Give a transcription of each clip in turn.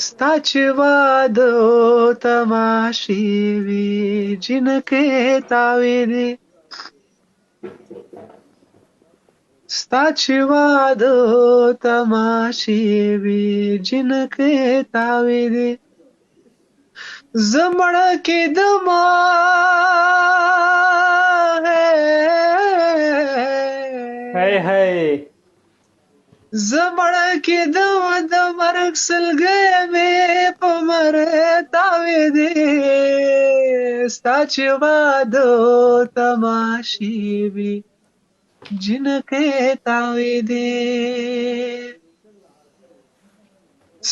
ستا چې واده تماشې وي جنکۍ تاوېدې ستا چې واده تماشې وي جنکۍ تاوېدې زه مړه کېدمه زه مړه کېدم د مرګ سلګۍ مې په مرۍ تاوېدې ستا چې واده تماشې وي جنکۍ تاوېدې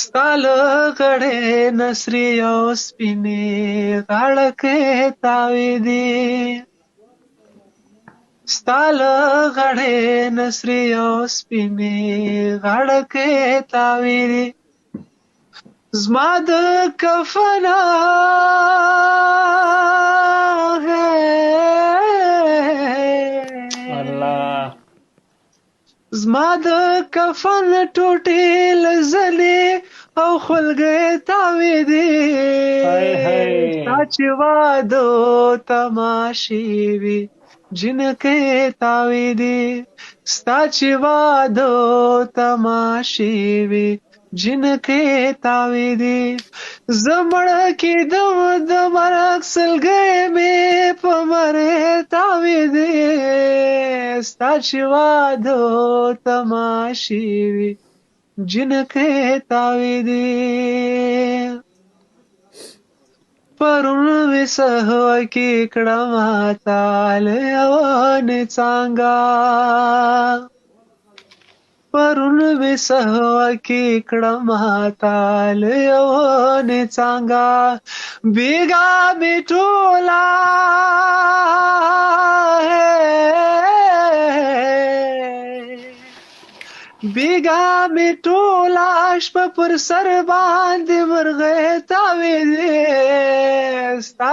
ستا له غړې نه سرې او سپینې غاړکۍ تاوېدې ستا له غړې نه سرې او سپینې غاړکۍ تاوېدې زما د کفنه زما د کفن ټوټې له زنې او خولګۍ تاوېدې ستا چې واده تماشې وي جنکۍ تاوېدې ستا چې واده تماشې وي جنکۍ تاوېدې زه مړه کېدم د مرګ سلګۍ مې په مرۍ تاوېدې ستا چې واده تماشې وي جنکۍ تاوېدې پرون مې سهوکې کړمه تا له یوه څانګه پرون مې سهوکې کړمه تا له یوه څانګه بېګا مې ټوله بېګا مې ټوله شپه پر سر باندې مرغۍ تاوېدې ستا